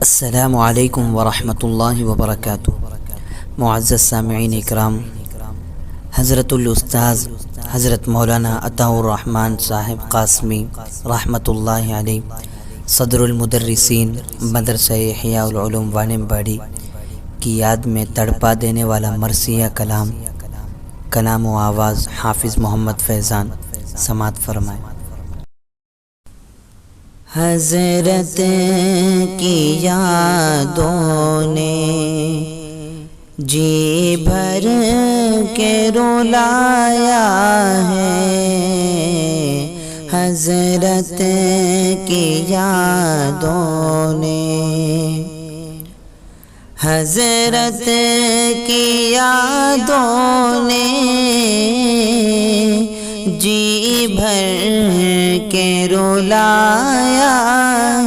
السلام علیکم ورحمۃ اللہ وبرکاتہ۔ معزز سامعین اکرام، حضرت الاستاذ حضرت مولانا عطاء الرحمن صاحب قاسمی رحمۃ اللہ علیہ، صدر المدرسین مدرسہ احیاء العلوم وانم باڑی کی یاد میں تڑپا دینے والا مرثیہ کلام و آواز حافظ محمد فیضان سماعت فرمائے۔ حضرت کی یادوں نے جی بھر کے رلایا ہے، حضرت کی یادوں نے، حضرت کی یادوں نے جی بھر کے رلایا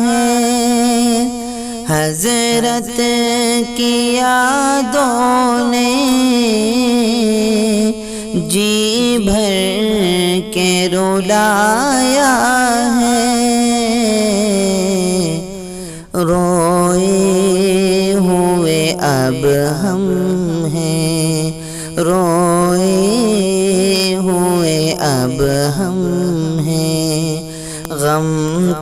ہے، حضرت کی یادوں نے جی بھر کے رلایا ہے، روئے ہوئے اب ہم ہیں، روئے ہوئے اب ہم ہیں، غم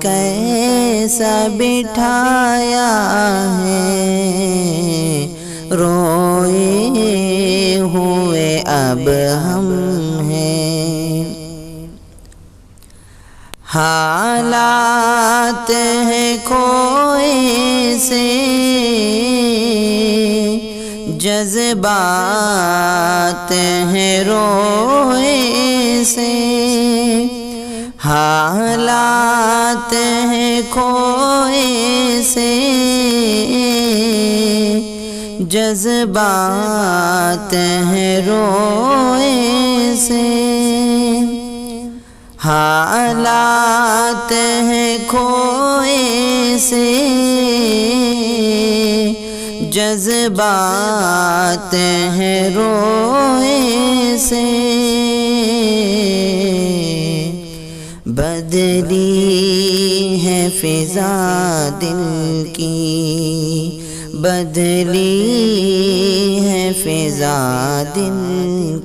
کیسا بٹھایا ہے، روئے ہوئے اب ہم ہیں، حالات ہیں کھوئے سے، جذبات ہیں روئے سے، حالات ہیں کھوئے سے، جذبات ہیں روئے سے، حالات ہیں کھوئے سے، جذبات ہیں روئے سے، بدلی ہے فضا دل کی، بدلی ہے فضا دل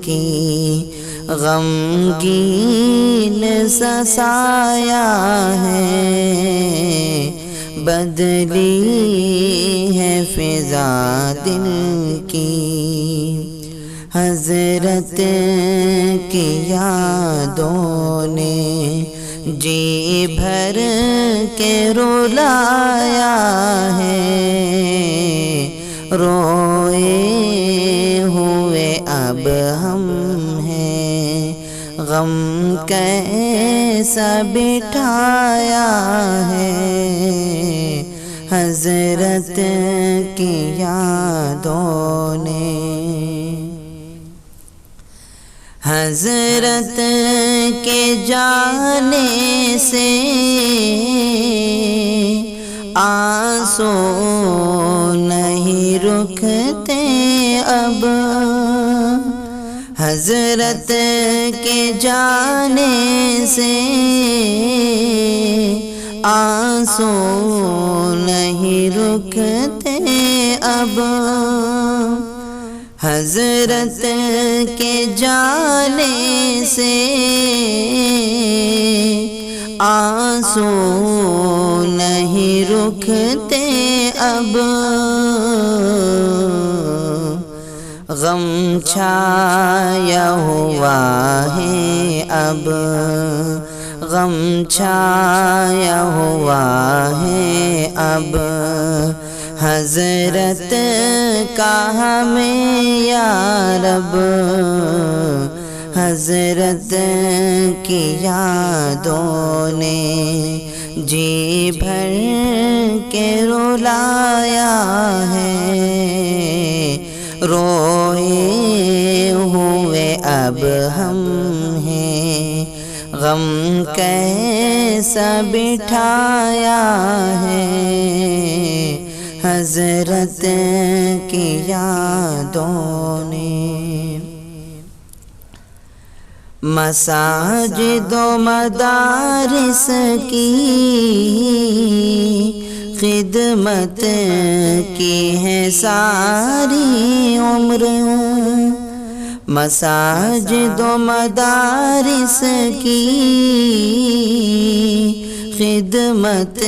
کی، غمگین سا سایہ ہے، بدلی ہے فضا دل کی، حضرت کی یادوں نے جی بھر کے رلایا ہے، روئے ہوئے اب ہم ہیں، غم کیسا بٹھایا ہے، حضرت کی یادوں نے، حضرت کے جانے سے آنسو نہیں رکتے اب، حضرت کے جانے سے آنسو نہیں رکتے اب، حضرت کے جانے سے آنسو نہیں رکتے اب، غم چھایا ہوا ہے اب، غم چھایا ہوا ہے اب، حضرت کا ہمیں یا رب، حضرت کی یادوں نے جی بھر کے رلایا ہے، روئے ہوئے اب ہم ہیں، غم کیسا بٹھایا ہے، حضرت کی یادوں نے، مساجد و مدارس کی خدمت کی ہے ساری عمر، مساجد و مدارس کی خدمت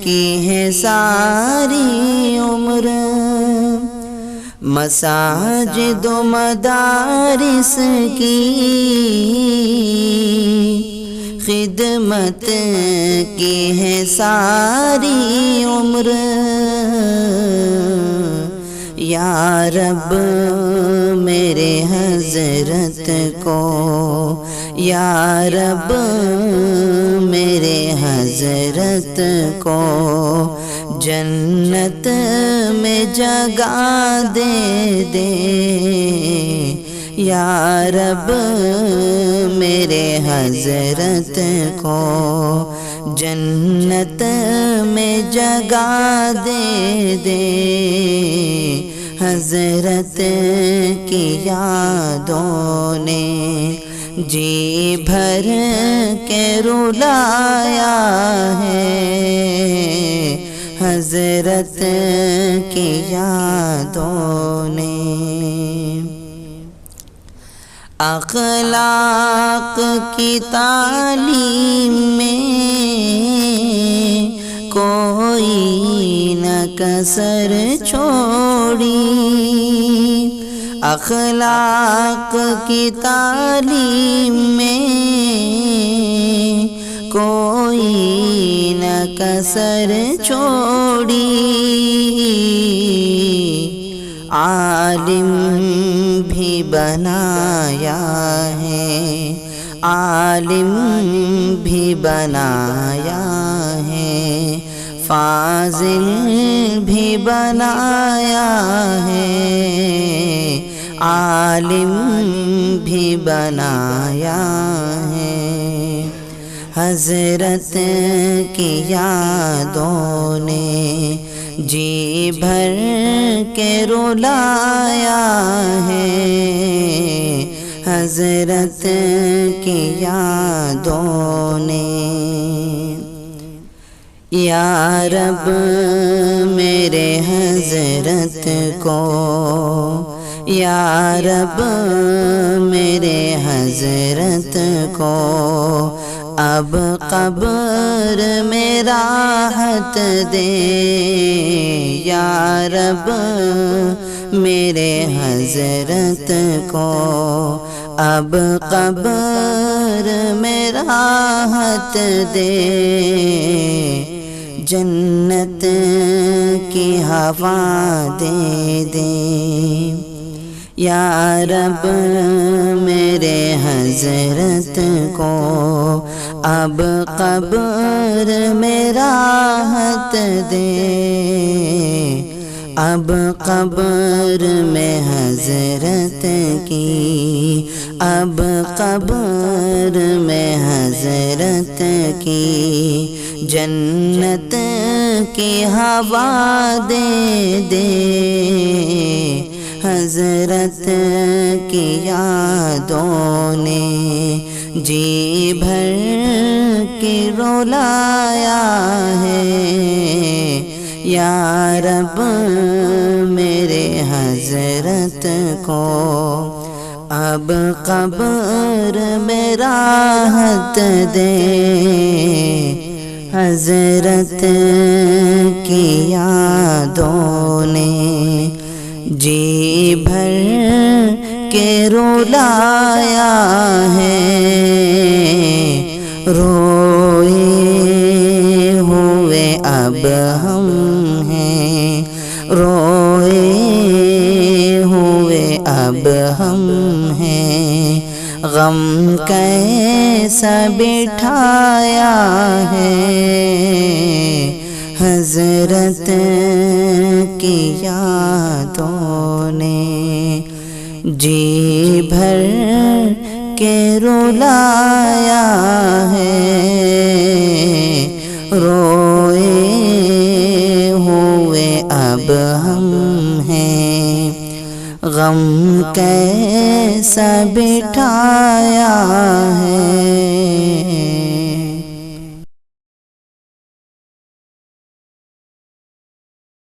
کی ہے ساری عمر، مساجد و مدارس کی خدمت کی ہے ساری عمر، یا رب میرے حضرت کو، یا رب میرے حضرت کو جنت میں جگہ دے دے، یا رب میرے حضرت کو جنت میں جگہ دے دے، حضرت کی یادوں نے جی بھر کے رلایا ہے، حضرت کی یادوں نے اخلاق کی تعلیم میں کوئی نہ کسر چھوڑی، اخلاق کی تعلیم میں کوئی نہ کسر چھوڑی، عالم بھی بنایا ہے، عالم بھی بنایا ہے، فاضل بھی بنایا ہے، عالم بھی بنایا ہے، حضرت کی یادوں نے جی بھر کے رلایا ہے، حضرت کی یادوں نے، یا رب میرے حضرت کو، یا رب میرے حضرت کو اب قبر میں راحت دے، یا رب میرے حضرت کو اب قبر میں راحت دے، جنت کی ہوا دے دے، یا رب میرے حضرت کو اب قبر میں راحت دے، اب قبر میں حضرت کی، اب قبر میں حضرت کی جنت کی ہوا دے دے، حضرت کی یادوں نے جی بھر کے رلایا ہے، یا رب میرے حضرت کو اب قبر میں راحت دے، حضرت کی یادوں نے جی بھر کے رلایا ہے، روئے ہوئے اب ہم ہیں، روئے ہوئے اب ہم ہیں، غم کیسا بٹھایا ہے، حضرت کی یادوں نے جی بھر کے رلایا ہے، روئے ہوئے اب ہم ہیں، غم کیسا بٹھایا ہے۔